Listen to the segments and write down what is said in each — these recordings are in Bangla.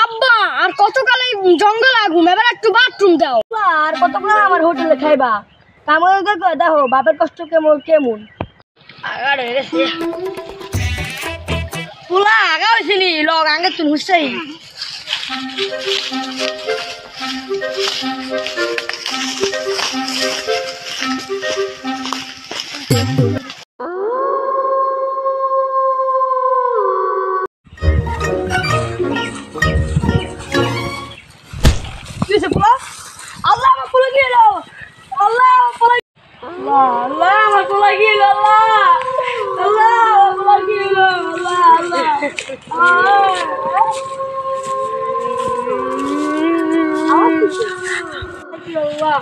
আব্বা আর কতকাল এই জঙ্গল আগুন, এবার একটু বাথরুম দাও। আর কতক্ষণ আমার হোটেলে খাইবা? কামড় দেখো বাপের কষ্ট কেমন কেমন। পোলা আগা হয়েছিলি লগ আগে তুমি হুসাই আল্লাহ আমার পোলা গিয়ে আল্লাহ আমার পোলা আল্লাহ আমার পোলা গিয়ে আল্লাহ আল্লাহ আমার পোলা গিয়ে আল্লাহ আল্লাহ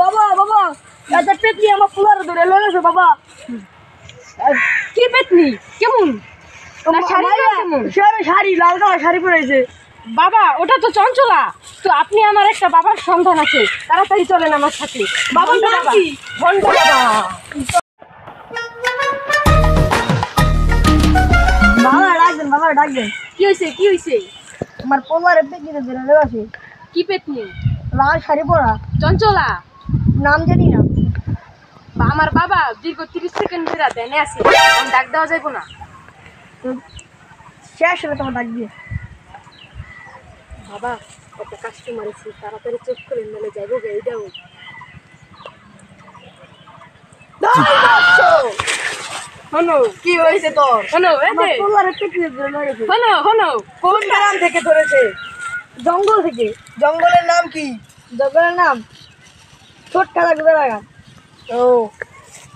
বাবা বাবা এটা পেতনি আমার পোলার ধরে লয়েছে বাবা। কি পেতনি কেমন? শাড়ি লাল কালার শাড়ি পরেছে বাবা ওটা তো চঞ্চলা। তো আপনি আমার একটা বাবার সন্ধান আছে, তাড়াতাড়ি চলেন আমার সাথে। বাবা নাকি ভন্ড বাবা। বাবা ডাকবেন কি হয়েছে কি হয়েছে? আমার পোলারে পেতনিতে ধরে লয়েছে। কি পেতনি? লাল শাড়ি পরা, চঞ্চলা নাম জানি না। আমার বাবা দীর্ঘ 30 সেকেন্ড ধরে ধ্যানে আছে, আমি ডাক দেওয়া যাইব না। শেষ হলে তোমার ডাক দিয়ে। বাবা একটা কাস্টমার আছে, তাড়াতাড়ি চেক করে মেলে যাইব গে। এইটাও হনো কি হয়েছে তোর? হনো এই যে পোলারে পেতনিতে ধরে লয়েছে। হনো হনো কোন গ্রাম থেকে ধরেছে? জঙ্গল থেকে। জঙ্গলের নাম কি? জঙ্গলের নাম ছোট খেলা গুড়াগান। ও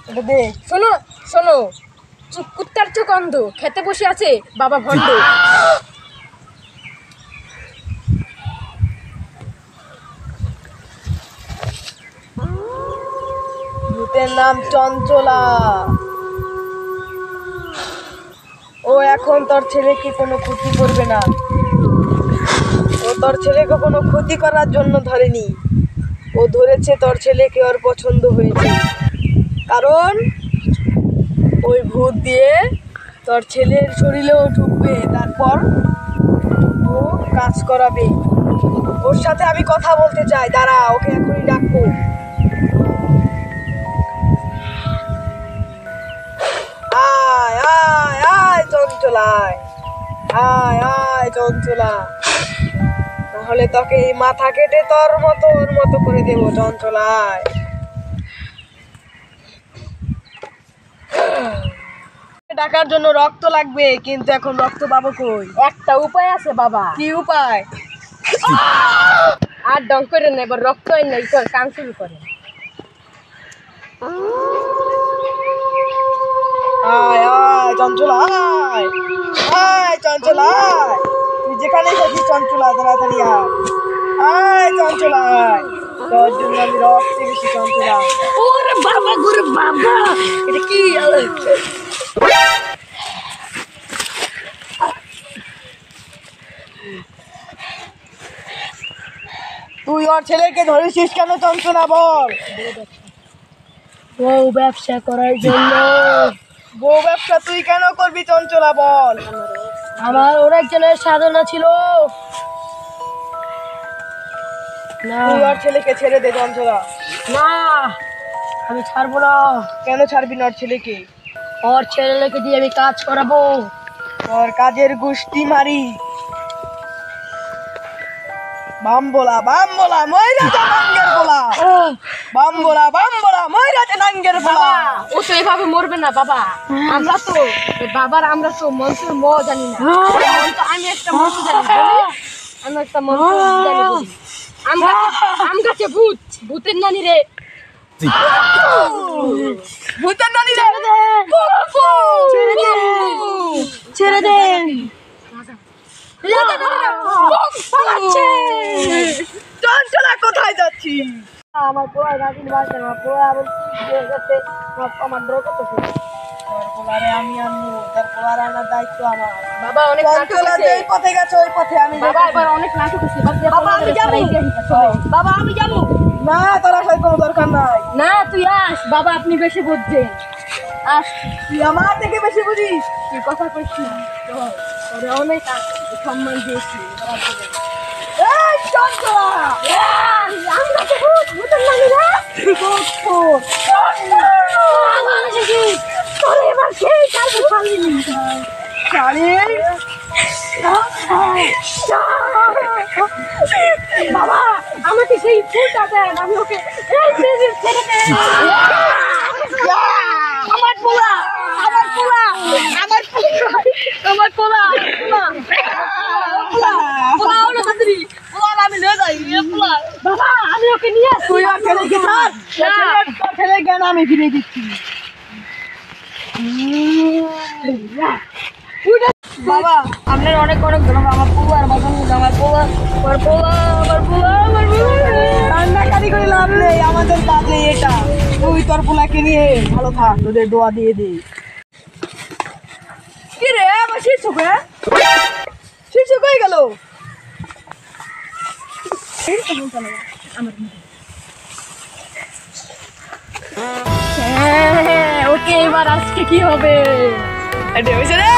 এটা দে। শোনো শোনো, কুত্তার চোখ অন্ধ, খেতে বসে আছে বাবা ভণ্ড। ভূতের নাম চঞ্চলা। ও এখন তোর ছেলেকে কোনো ক্ষতি করবে না। ও তোর ছেলেকে কোনো ক্ষতি করার জন্য ধরেনি। ও ধরেছে তোর ছেলেকে ওর পছন্দ হয়েছে, কারণ ওই ভূত দিয়ে তোর ছেলের শরীরেও ঢুকবে, তারপর ও কাজ করাবে। ওর সাথে আমি কথা বলতে চাই, দাঁড়া ওকে এখনই ডাকবো। আয় আয় আয় চঞ্চলা, আয় আয় চঞ্চলা, তাহলে তোকে এই মাথা কেটে তোর মতো ওর মতো করে দেবো। চঞ্চলায় ডাকার জন্য রক্ত লাগবে, কিন্তু এখন রক্ত পাবো কই? একটা উপায় আছে বাবা। কি উপায়? আর ডং করে না, এবার রক্ত নেই কাম শুরু করে। আয় আয় চঞ্চলা, আয় আয় চঞ্চলা, আয় তুই যেখানে এসেছিস চঞ্চলা, তাড়াতাড়ি আয়। আয় চঞ্চলা আয়, তোর জন্য আমি রক্ত বেশি চঞ্চলা। ওরে বাবা গোরে বাবা, এটা কি? তুই ওর ছেলেকে ধরেছিস কেন চঞ্চলা, বল। বউ ব্যবসা করার জন্য। বউ ব্যবসা তুই কেন করবি চঞ্চলা, বল। আমার অনেক জনের সাধনা ছিল। তুই ওর ছেলেকে ছেড়ে দে চঞ্চলা। না আমি ছাড়বো না। কেন ছাড়বি না ওর ছেলেকে? ওর ছেলেকে দিয়ে আমি কাজ করাবো। ওর কাজের গুষ্টি মারি। বাম্বোলা বাম্বোলা ময়রা নাঙ্গের বলা, বাম্বোলা বাম্বোলা ময়রা নাঙ্গের বলা। ও তো এভাবে মরবে না বাবা। আমরা তো বাবার, আমরা তো মন্ত্র জানি না। আমি একটা মন্ত্র জানি, আমি একটা মন্ত্র জানি। আম গাছে ভূত, ভূতের নানি রে, ভূতের নানি রে, ছেড়ে দে। পালাচ্ছে। চঞ্চলা কোথায় যাচ্ছি? আমার পোলা গাড়ির বাসে আমার পোলা আবার কি যাচ্ছে আমার ডর করতেছে। তোর পোলারে আমি আনবো, তোর পোলার আনার দায়িত্ব আমার। বাবা অনেক নাটক চঞ্চলা হয়েছে। যেই পথে গেছে ওই পথে আমি বাবা যেতে এবার অনেক নাটক হয়েছে। বাবা, আমি যাবো। বাবা আমি যাবো। না, তোর আসার কোনো দরকার নাই। না তুই আস, বাবা আপনি বেশি বুঝছেন। আস, তুই আমার থেকে বেশি বুঝিস। তুই কথা কইস না। চল, তোরে অনেক সম্মান দিয়েছি। এই চঞ্চলা, আমরা তো ভূত, ভূতের নামি রে। তোরে এবার সেই কালকে ছাড়িনি। শালি, বাবা আমাকে সেই ফুলটা দেন, আমি ওকে এই ছেড়ে দেন। আমার পোলা, আমার পোলা, আমার পোলা, আমার পোলা, পোলা হলো তাড়াতাড়ি, পোলা আমি নিয়ে যাই, পোলা। বাবা আমি ওকে নিয়ে আসি। তুই আর ছেলেকে ছাড়। তোর ছেলের জ্ঞান আমি ফিরিয়ে দিচ্ছি। বাবা আপনার অনেক অনেক ধন্যবাদ। আমার পোলা আর বাবা আমার পোলা, আমার পোলা, আমার পোলা, আমার পোলা। কান্নাকাটি করে লাভ নেই, আমাদের কাজে এটা। তুই তোর পোলাকে নিয়ে ভালো থাক, তোদের দোয়া দিয়ে দে। কি রে আমার শিশু শিশু কই গেল? ওকে এবার আজকে কি হবে? রে